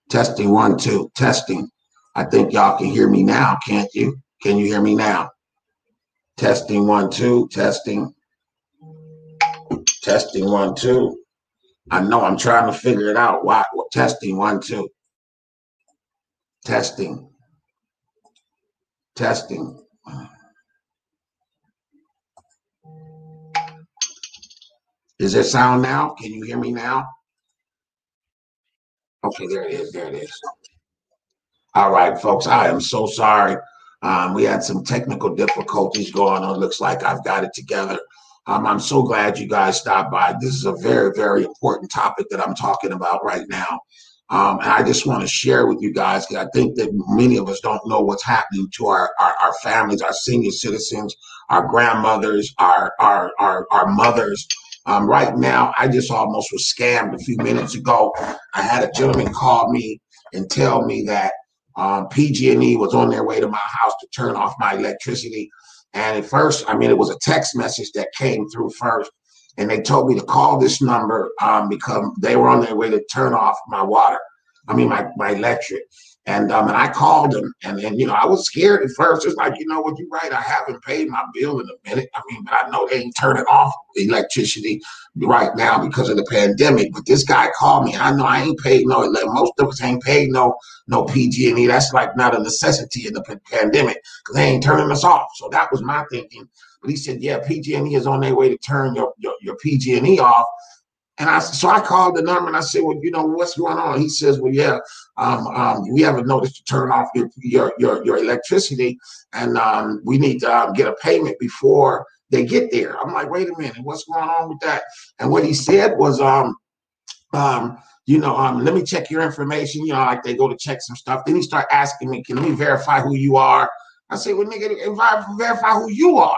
Testing 1, 2, testing. I think y'all can hear me now, can't you? Can you hear me now? Testing 1, 2, testing. Testing 1, 2. I know I'm trying to figure it out. Why? Testing 1, 2. Testing. Testing. Is there sound now? Can you hear me now? Okay, there it is. There it is. All right, folks, I am so sorry. We had some technical difficulties going on. Looks like I've got it together. I'm so glad you guys stopped by. This is a very, very important topic that I'm talking about right now. And I just want to share with you guys, because I think that many of us don't know what's happening to our families, our senior citizens, our grandmothers, our mothers. Right now, I just almost was scammed a few minutes ago. I had a gentleman call me and tell me that PG&E was on their way to my house to turn off my electricity. And at first, I mean, it was a text message that came through first. And they told me to call this number because they were on their way to turn off my water. I mean, my electric. And I called them, and you know, I was scared at first. It's like, you know what, you're right. I haven't paid my bill in a minute. I mean, but I know they ain't turning off electricity right now because of the pandemic. But this guy called me, and I know I ain't paid no. Most of us ain't paid no PG&E. That's like not a necessity in the pandemic because they ain't turning us off. So that was my thinking. But he said, yeah, PG&E is on their way to turn your PG&E off. And so I called the number and I said, well, you know, what's going on? He says, well, yeah, we have a notice to turn off your electricity, and we need to get a payment before they get there. I'm like, wait a minute, what's going on with that? And what he said was, let me check your information. You know, like they go to check some stuff. Then he started asking me, can we verify who you are? I said, well, nigga, verify who you are.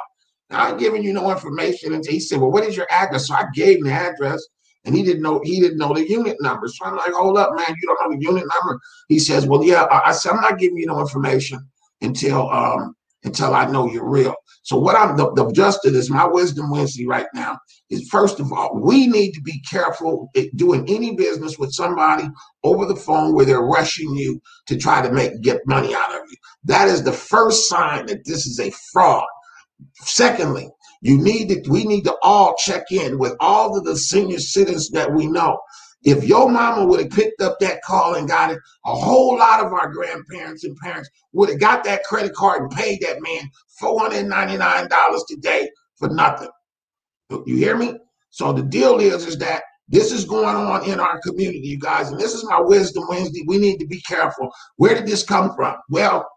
I ain't giving you no information. And he said, well, what is your address? So I gave him the address. And he didn't know the unit number. So I'm like, hold up, man, you don't know the unit number. He says, well, yeah. I said, I'm not giving you no information until I know you're real. So what the gist of this, my Wisdom Wednesday right now is, first of all, we need to be careful doing any business with somebody over the phone where they're rushing you to try to get money out of you. That is the first sign that this is a fraud. Secondly, we need to all check in with all of the senior citizens that we know. If your mama would have picked up that call and got it, a whole lot of our grandparents and parents would have got that credit card and paid that man $499 today for nothing. You hear me? So the deal is that this is going on in our community, you guys, and this is my Wisdom Wednesday. We need to be careful. Where did this come from? Well,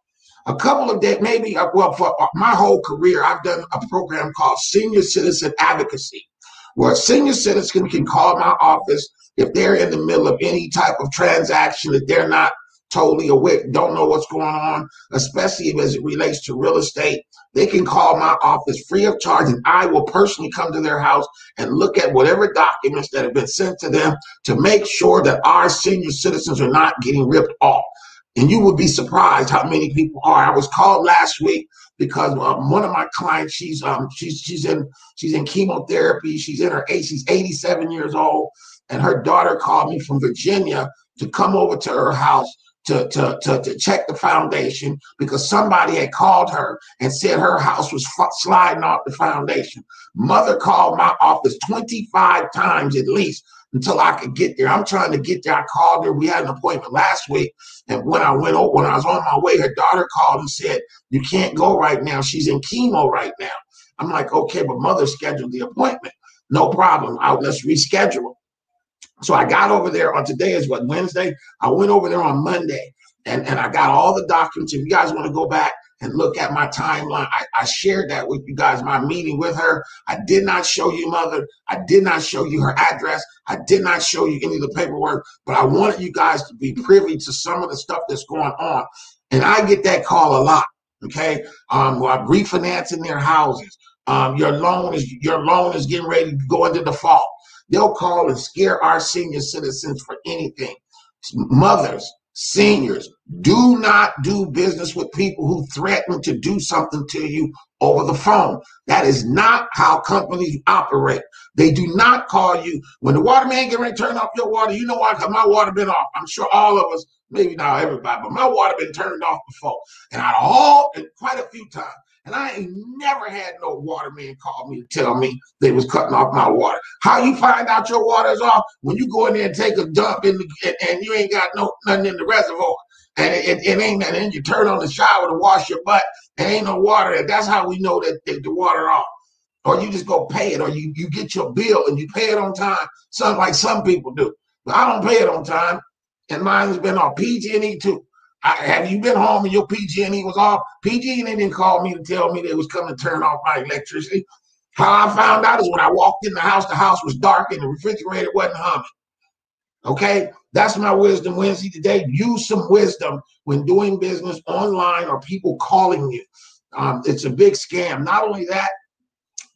a couple of days, maybe, for my whole career, I've done a program called Senior Citizen Advocacy, where senior citizens can call my office if they're in the middle of any type of transaction that they're not totally aware, don't know what's going on, especially as it relates to real estate. They can call my office free of charge, and I will personally come to their house and look at whatever documents that have been sent to them to make sure that our senior citizens are not getting ripped off. And you would be surprised how many people are. I was called last week because one of my clients, she's in chemotherapy. She's 87 years old, and her daughter called me from Virginia to come over to her house to check the foundation because somebody had called her and said her house was sliding off the foundation. Mother called my office 25 times at least until I could get there. I'm trying to get there. I called her. We had an appointment last week. And when I was on my way, her daughter called and said, you can't go right now. She's in chemo right now. I'm like, okay, but mother scheduled the appointment. No problem. Let's reschedule. So I got over there on, today is what, Wednesday? I went over there on Monday and I got all the documents. If you guys want to go back and look at my timeline, I shared that with you guys, my meeting with her. I did not show you mother. I did not show you her address. I did not show you any of the paperwork, but I wanted you guys to be privy to some of the stuff that's going on. And I get that call a lot, okay? Refinancing their houses. Your loan is getting ready to go into default. They'll call and scare our senior citizens for anything. Mothers, Seniors, do not do business with people who threaten to do something to you over the phone. That is not how companies operate. They do not call you when the water man get ready to turn off your water. You know why? Because my water been off. I'm sure all of us, maybe not everybody, but my water been turned off before. And quite a few times. And I ain't never had no waterman call me to tell me they was cutting off my water. How you find out your water is off? When you go in there and take a dump and you ain't got nothing in the reservoir. And it ain't nothing. And you turn on the shower to wash your butt and ain't no water. And that's how we know that the water off. Or you just go pay it, or you get your bill and you pay it on time, like some people do. But I don't pay it on time, and mine has been off. PG&E too. Have you been home and your PG&E was off? PG&E didn't call me to tell me they was coming to turn off my electricity. How I found out is when I walked in the house was dark and the refrigerator wasn't humming. Okay, that's my Wisdom Wednesday today. Use some wisdom when doing business online or people calling you. It's a big scam. Not only that,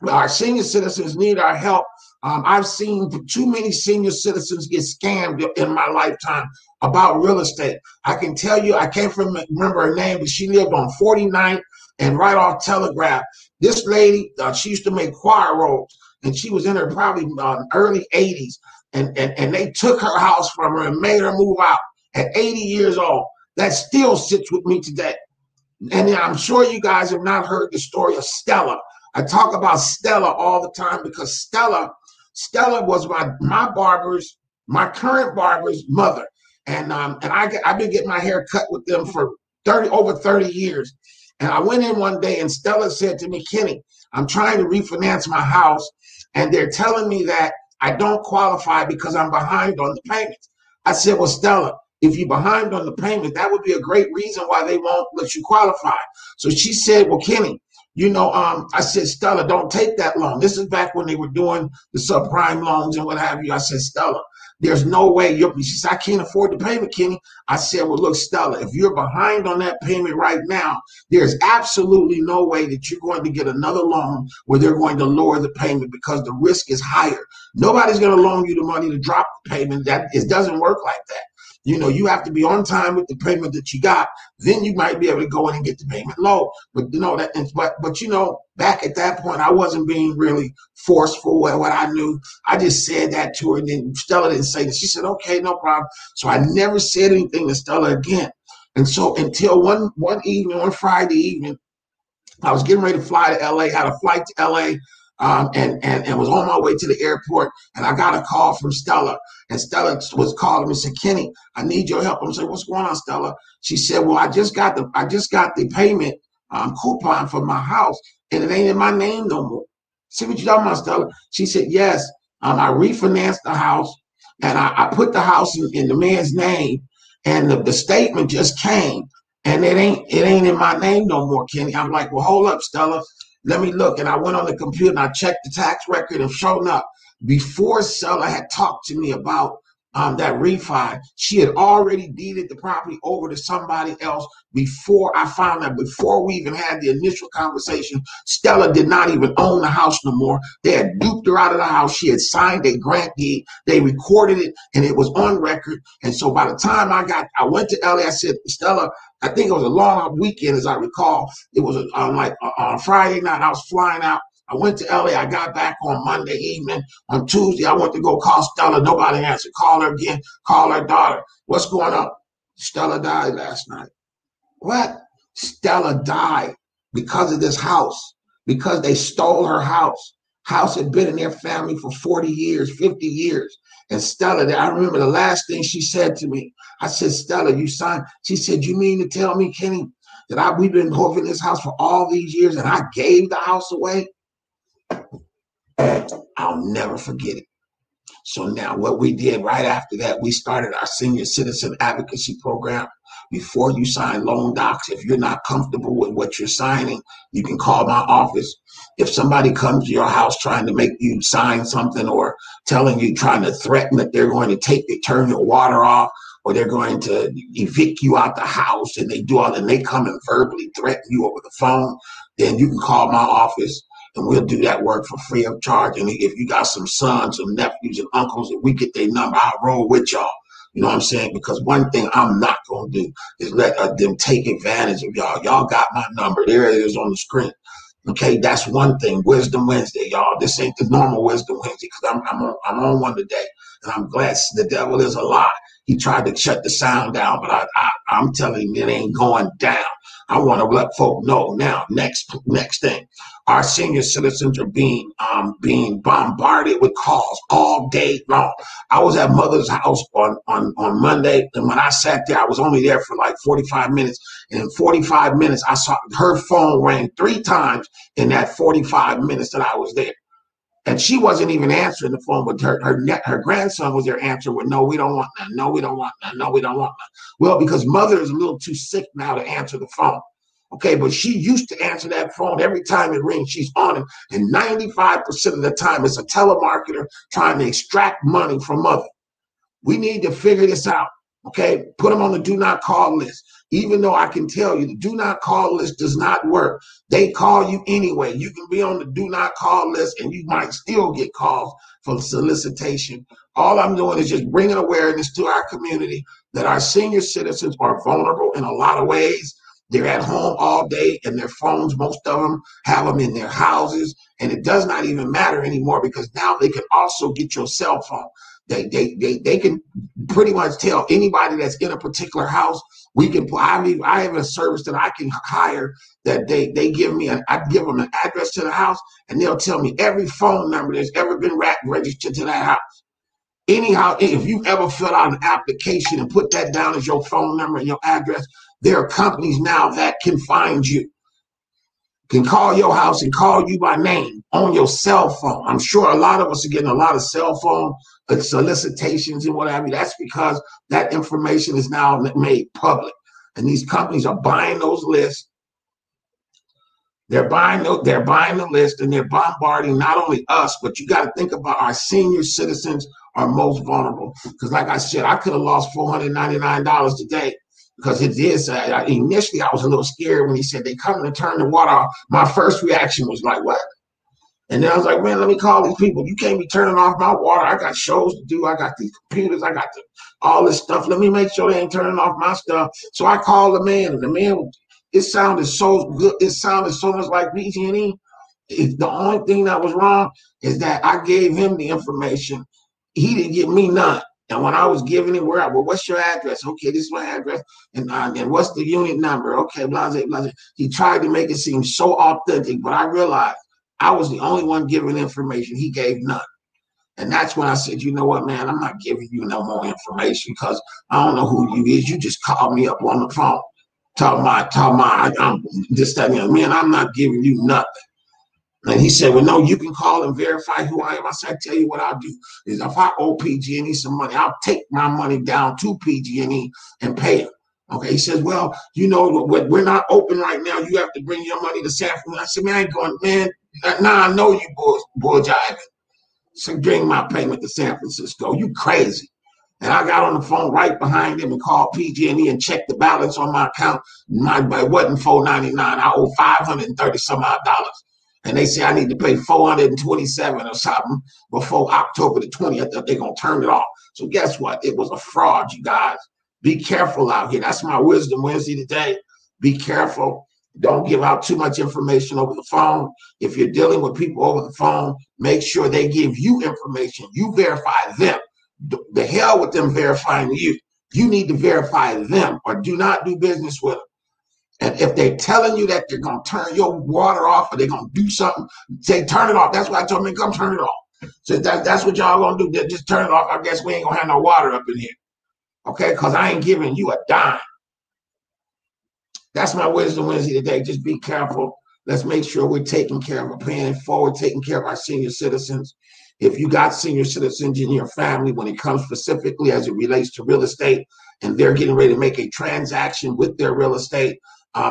our senior citizens need our help. I've seen too many senior citizens get scammed in my lifetime about real estate. I can tell you, I can't remember her name, but she lived on 49th and right off Telegraph. This lady, she used to make choir robes, and she was in her probably early 80s. And they took her house from her and made her move out at 80 years old. That still sits with me today. And I'm sure you guys have not heard the story of Stella. I talk about Stella all the time because Stella was my current barber's mother. And I've been getting my hair cut with them for over 30 years. And I went in one day and Stella said to me, Kenny, I'm trying to refinance my house. And they're telling me that I don't qualify because I'm behind on the payments. I said, well, Stella, if you're behind on the payment, that would be a great reason why they won't let you qualify. So she said, well, Kenny, I said, Stella, don't take that loan. This is back when they were doing the subprime loans and what have you. I said, Stella, there's no way she said, I can't afford the payment, Kenny. I said, well, look, Stella, if you're behind on that payment right now, there's absolutely no way that you're going to get another loan where they're going to lower the payment because the risk is higher. Nobody's going to loan you the money to drop the payment. It doesn't work like that. You have to be on time with the payment that you got. Then you might be able to go in and get the payment low. But back at that point, I wasn't being really forceful with what I knew. I just said that to her, and then Stella didn't say that. She said, "Okay, no problem." So I never said anything to Stella again. And so until one Friday evening, I was getting ready to fly to LA. Had a flight to LA. And was on my way to the airport, and I got a call from Stella, and Stella was calling me and said, Kenny, I need your help. I'm saying, what's going on, Stella? She said, well, I just got the payment coupon for my house, and it ain't in my name no more. See what you talking about, Stella? She said, yes, I refinanced the house, and I put the house in the man's name, and the statement just came, and it ain't in my name no more, Kenny. I'm like, well, hold up, Stella. Let me look. And I went on the computer and I checked the tax record, and sure enough, before Stella had talked to me about that refi, she had already deeded the property over to somebody else before I found out. Before we even had the initial conversation, Stella did not even own the house no more. They had duped her out of the house. She had signed a grant deed. They recorded it, and it was on record. And so by the time I went to LA, I said, Stella, I think it was a long weekend, as I recall. It was on Friday night. I was flying out. I went to LA. I got back on Monday evening. On Tuesday, I went to go call Stella. Nobody answered. Call her again. Call her daughter. What's going on? Stella died last night. What? Stella died because of this house, because they stole her house. House had been in their family for 40 years, 50 years. And Stella, I remember the last thing she said to me. I said, Stella, you signed. She said, you mean to tell me, Kenny, that we've been living in this house for all these years and I gave the house away? I'll never forget it. So now what we did right after that, we started our senior citizen advocacy program. Before you sign loan docs, if you're not comfortable with what you're signing, you can call my office. If somebody comes to your house trying to make you sign something or trying to threaten that they're going to turn your water off, or they're going to evict you out the house, and they do all, and they come and verbally threaten you over the phone, then you can call my office and we'll do that work for free of charge. And if you got some sons, some nephews and uncles, if we get their number, I'll roll with y'all. You know what I'm saying? Because one thing I'm not going to do is let them take advantage of y'all. Y'all got my number. There it is on the screen. Okay, that's one thing. Wisdom Wednesday, y'all. This ain't the normal Wisdom Wednesday because I'm on one today, and I'm glad the devil is a lie. He tried to shut the sound down, but I'm telling you, it ain't going down. I want to let folk know now. Next thing, our senior citizens are being bombarded with calls all day long. I was at Mother's house on Monday, and when I sat there, I was only there for like 45 minutes. And in 45 minutes, I saw her phone rang 3 times in that 45 minutes that I was there. And she wasn't even answering the phone, but her grandson was there answering with, no, we don't want that. No, we don't want that. No, we don't want that. Well, because mother is a little too sick now to answer the phone. Okay, but she used to answer that phone every time it rings. She's on it. And 95% of the time, it's a telemarketer trying to extract money from mother. We need to figure this out. Okay, put them on the do not call list. Even though I can tell you the do not call list does not work. They call you anyway. You can be on the do not call list and you might still get calls for solicitation. All I'm doing is just bringing awareness to our community that our senior citizens are vulnerable in a lot of ways. They're at home all day and their phones, most of them have them in their houses. And it does not even matter anymore because now they can also get your cell phone. They can pretty much tell anybody that's in a particular house. We can. I have a service that I can hire that they give me. I give them an address to the house, and they'll tell me every phone number that's ever been registered to that house. Anyhow, if you ever fill out an application and put that down as your phone number and your address, there are companies now that can find you, can call your house and call you by name on your cell phone. I'm sure a lot of us are getting a lot of cell phone solicitations and what have you. That's because that information is now made public. And these companies are buying those lists. They're buying the list and they're bombarding not only us, but you got to think about our senior citizens are most vulnerable. Because like I said, I could have lost $499 today. Because it is, initially I was a little scared when he said they come to turn the water off. My first reaction was like, what? And then I was like, man, let me call these people. You can't be turning off my water. I got shows to do. I got these computers. I got all this stuff. Let me make sure they ain't turning off my stuff. So I called the man, and the man, it sounded so good. It sounded so much like PG&E. The only thing that was wrong is that I gave him the information. He didn't give me none. And when I was giving him well, what's your address? Okay, this is my address. And what's the unit number? Okay, blah, blah, blah. He tried to make it seem so authentic, but I realized I was the only one giving information. He gave none. And that's when I said, you know what, man, I'm not giving you no more information because I don't know who you is. You just called me up on the phone. I'm this, that, and man, I'm not giving you nothing. And he said, well, no, you can call and verify who I am. I said, I tell you what I'll do is if I owe PG&E some money, I'll take my money down to PG&E and pay them. Okay, he says, well, you know, we're not open right now. You have to bring your money to San Francisco. I said, man, I ain't going, man. Nah, I know you bull jiving. So bring my payment to San Francisco. You crazy. And I got on the phone right behind him and called PG&E and checked the balance on my account. It wasn't $499. I owe $530 some odd dollars. And they say I need to pay $427 or something before October the 20th that they're going to turn it off. So guess what? It was a fraud, you guys. Be careful out here. That's my Wisdom Wednesday today. Be careful. Don't give out too much information over the phone. If you're dealing with people over the phone, make sure they give you information. You verify them. The hell with them verifying you. You need to verify them or do not do business with them. And if they're telling you that they're going to turn your water off or they're going to do something, say turn it off. That's why I told them, come turn it off. So that's what y'all going to do. Just turn it off. I guess we ain't going to have no water up in here. Okay, because I ain't giving you a dime. That's my Wisdom Wednesday today. Just be careful. Let's make sure we're taking care of, paying forward, taking care of our senior citizens. If you got senior citizens in your family, when it comes specifically as it relates to real estate, and they're getting ready to make a transaction with their real estate,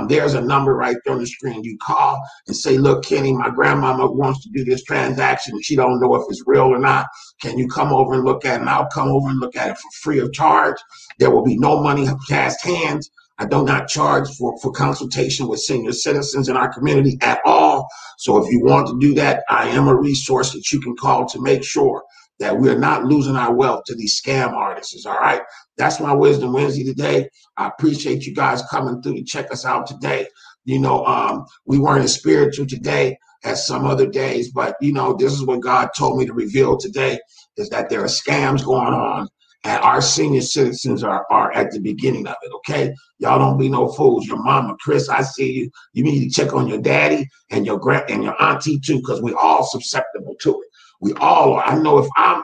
there's a number right there on the screen. You call and say, look, Kenny, my grandmama wants to do this transaction. She don't know if it's real or not. Can you come over and look at it? And I'll come over and look at it for free of charge. There will be no money cast hands. I do not charge for consultation with senior citizens in our community at all. So if you want to do that, I am a resource that you can call to make sure that we're not losing our wealth to these scam artists. All right. That's my Wisdom Wednesday today. I appreciate you guys coming through to check us out today. You know, we weren't as spiritual today as some other days, but you know, this is what God told me to reveal today, is that there are scams going on, and our senior citizens are at the beginning of it. Okay, y'all don't be no fools. Your mama, Chris, I see you. You need to check on your daddy and your your auntie too, because we all susceptible to it. We all are. I know if I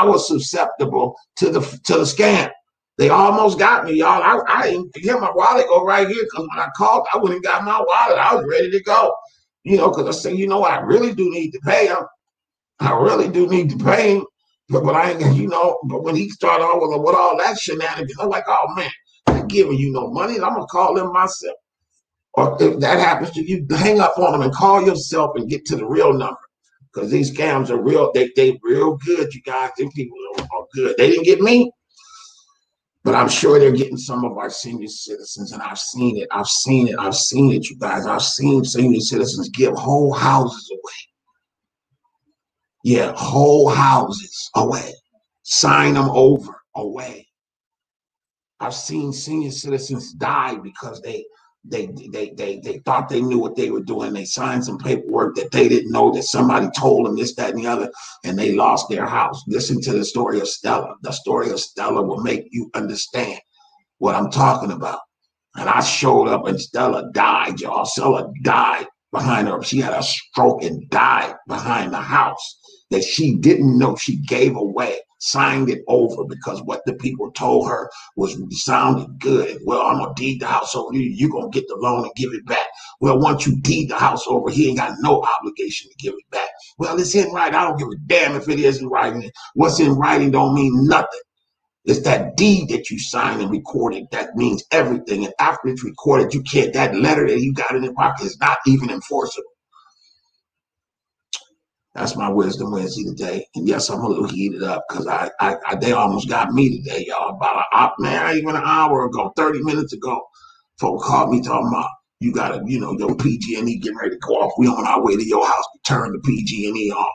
was susceptible to the scam. They almost got me, y'all. I didn't hear my wallet go right here, because when I called, I went and got my wallet. I was ready to go, you know, because I said, you know, I really do need to pay him. I really do need to pay him. But I ain't, you know, but when he started off with all that shenanigans, I'm like, oh man, I ain't giving you no money. I'm gonna call them myself. Or if that happens to you, hang up on them and call yourself and get to the real number. Because these scams are real, they real good, you guys. These people are good. They didn't get me, but I'm sure they're getting some of our senior citizens, and I've seen it. I've seen it, you guys. I've seen senior citizens give whole houses away. Yeah, whole houses away. Sign them over away. I've seen senior citizens die because they thought they knew what they were doing. They signed some paperwork that they didn't know, that somebody told them this, that, and the other, and they lost their house. Listen to the story of Stella. The story of Stella will make you understand what I'm talking about. And I showed up and Stella died, y'all. Stella died behind her. She had a stroke and died behind the house that she didn't know she gave away, signed it over, because what the people told her sounded good. Well, I'm gonna deed the house over to you. You're gonna get the loan and give it back. Well, once you deed the house over, he ain't got no obligation to give it back. Well, it's in writing. I don't give a damn if it is in writing. What's in writing don't mean nothing. It's that deed that you signed and recorded that means everything. And after it's recorded, you can't, that letter that you got in your pocket is not even enforceable. That's my Wisdom Wednesday today. And yes, I'm a little heated up because they almost got me today, y'all. Even an hour ago, 30 minutes ago, folks called me talking about, you got to, you know, your PG&E getting ready to go off. We on our way to your house to turn the PG&E off.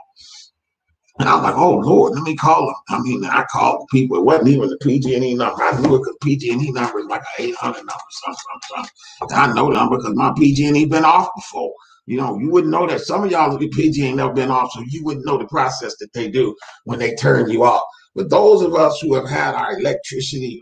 And I was like, oh, Lord, let me call them. I mean, I called the people. It wasn't even the PG&E number. I knew it because PG&E number is like an 800 number, something. I know them because my PG&E been off before. You know, you wouldn't know that. Some of y'all, the PG ain't never been off, so you wouldn't know the process that they do when they turn you off. But those of us who have had our electricity,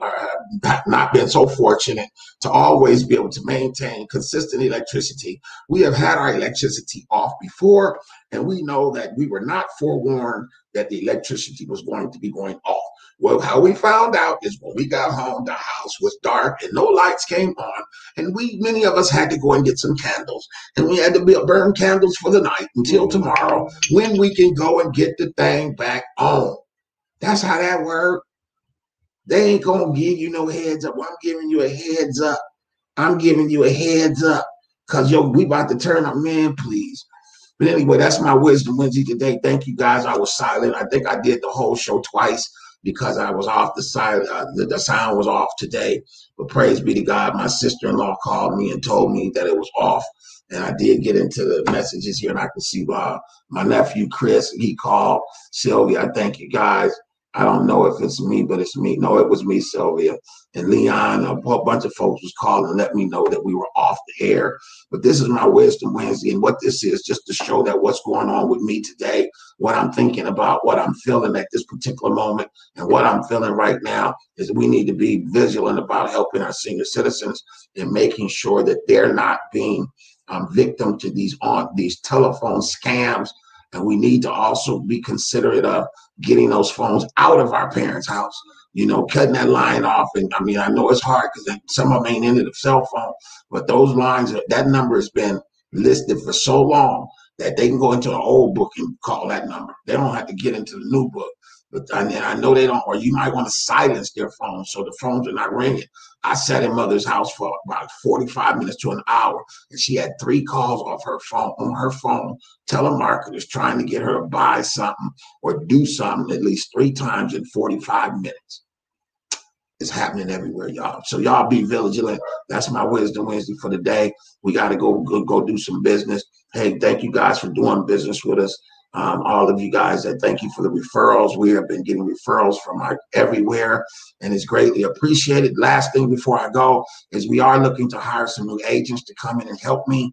have not been so fortunate to always be able to maintain consistent electricity, we have had our electricity off before, and we know that we were not forewarned that the electricity was going to be going off. Well, how we found out is when we got home, the house was dark and no lights came on, and many of us had to go and get some candles, and we had to burn candles for the night until tomorrow when we can go and get the thing back on. That's how that works. They ain't gonna give you no heads up. Well, I'm giving you a heads up. I'm giving you a heads up because we about to turn up, man, please. But anyway, that's my Wisdom Wednesday today. Thank you guys. I was silent. I think I did the whole show twice because I was off the side. The sound was off today. But praise be to God. My sister-in-law called me and told me that it was off. And I did get into the messages here, and I could see my nephew, Chris, he called. Sylvia, I thank you guys. I don't know if it's me, but it's me. No, it was me, Sylvia. And Leon, a bunch of folks was calling and let me know that we were off the air. But this is my Wisdom Wednesday. And what this is, just to show that what's going on with me today, what I'm thinking about, what I'm feeling at this particular moment, and what I'm feeling right now is we need to be vigilant about helping our senior citizens and making sure that they're not being victim to these telephone scams. And we need to also be considerate of getting those phones out of our parents' house, you know, cutting that line off. And I mean, I know it's hard because some of them ain't into the cell phone, but those lines, that number has been listed for so long that they can go into an old book and call that number. They don't have to get into the new book. But I know they don't, or you might want to silence their phones so the phones are not ringing. I sat in mother's house for about 45 minutes to an hour, and she had 3 calls off her phone, telemarketers trying to get her to buy something or do something at least 3 times in 45 minutes. It's happening everywhere, y'all. So y'all be vigilant. That's my Wisdom Wednesday for the day. We got to go do some business. Hey, thank you guys for doing business with us. All of you guys, that thank you for the referrals. We have been getting referrals from everywhere, and it's greatly appreciated. Last thing before I go is we are looking to hire some new agents to come in and help me.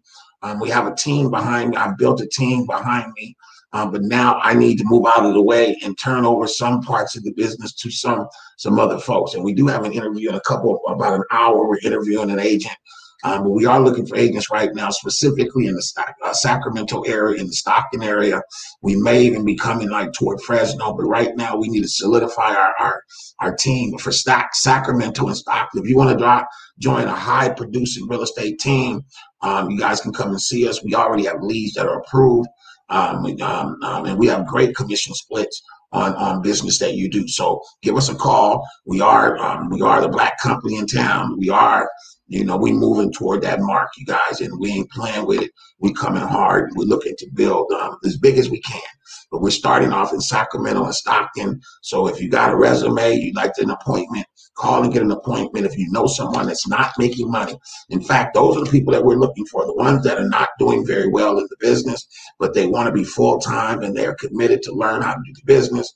We have a team behind me. I've built a team behind me, but now I need to move out of the way and turn over some parts of the business to some other folks. And we do have an interview in about an hour. We're interviewing an agent. But we are looking for agents right now, specifically in the Sacramento area, in the Stockton area. We may even be coming like toward Fresno, but right now we need to solidify our team for Sacramento and Stockton. If you want to join a high producing real estate team, you guys can come and see us. We already have leads that are approved, and we have great commission splits on business that you do. So give us a call. We are the black company in town. We are. We moving toward that mark, you guys, and we ain't playing with it. We coming hard. We're looking to build as big as we can. But we're starting off in Sacramento and Stockton. So if you got a resume, you'd like an appointment, call and get an appointment. If you know someone that's not making money. In fact, those are the people that we're looking for, the ones that are not doing very well in the business, but they want to be full-time and they're committed to learn how to do the business.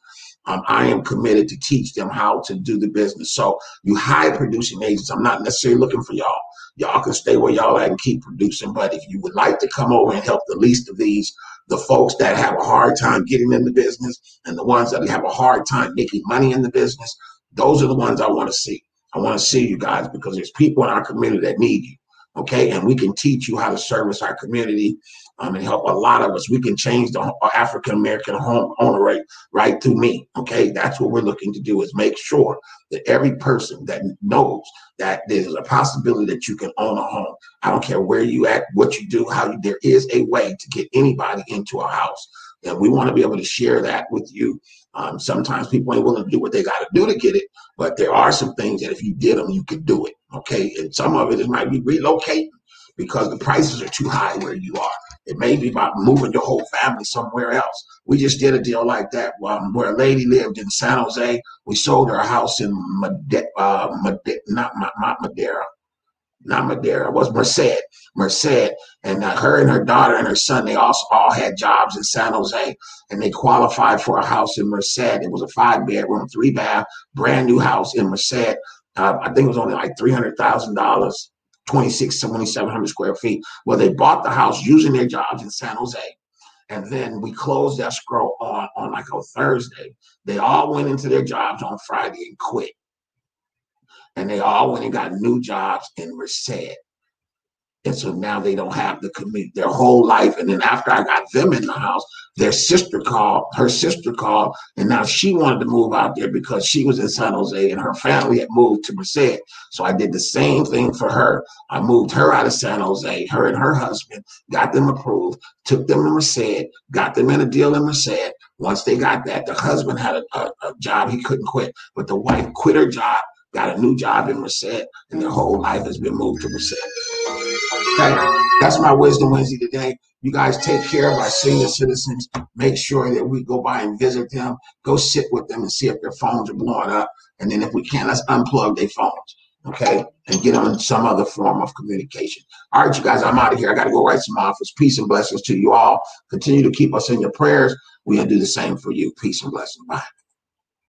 I am committed to teach them how to do the business. So you high producing agents, I'm not necessarily looking for y'all. Y'all can stay where y'all at and keep producing. But if you would like to come over and help the least of these, the folks that have a hard time getting in the business and the ones that have a hard time making money in the business, those are the ones I want to see. I want to see you guys because there's people in our community that need you. Okay, and we can teach you how to service our community and help a lot of us. We can change the African-American home owner rate right through me. Okay, that's what we're looking to do, is make sure that every person that knows that there's a possibility that you can own a home. I don't care where you at, what you do, there is a way to get anybody into a house. And we want to be able to share that with you. Sometimes people ain't willing to do what they got to do to get it, but there are some things that if you did them, you could do it. Okay, and some of it might be relocating because the prices are too high where you are. It may be about moving your whole family somewhere else. We just did a deal like that where a lady lived in San Jose. We sold her a house in Merced, and her and her daughter and her son, they also all had jobs in San Jose, and they qualified for a house in Merced. It was a 5-bedroom, 3-bath, brand new house in Merced. I think it was only like $300,000. 2,700 square feet. Well, they bought the house using their jobs in San Jose. And then we closed escrow on like a Thursday. They all went into their jobs on Friday and quit. And they all went and got new jobs in Merced. And so now they don't have the commute their whole life. And then after I got them in the house, her sister called, and now she wanted to move out there because she was in San Jose and her family had moved to Merced. So I did the same thing for her. I moved her out of San Jose, her and her husband, got them approved, took them to Merced, got them in a deal in Merced. Once they got that, the husband had a job he couldn't quit, but the wife quit her job, got a new job in Merced, and their whole life has been moved to Merced. Okay, that's my Wisdom Wednesday today. You guys take care of our senior citizens. Make sure that we go by and visit them, go sit with them and see if their phones are blowing up. And then if we can, let's unplug their phones, okay, and get on some other form of communication. All right, you guys, I'm out of here. I got to go write some offers. Peace and blessings to you all. Continue to keep us in your prayers. We're going to do the same for you. Peace and blessings. Bye.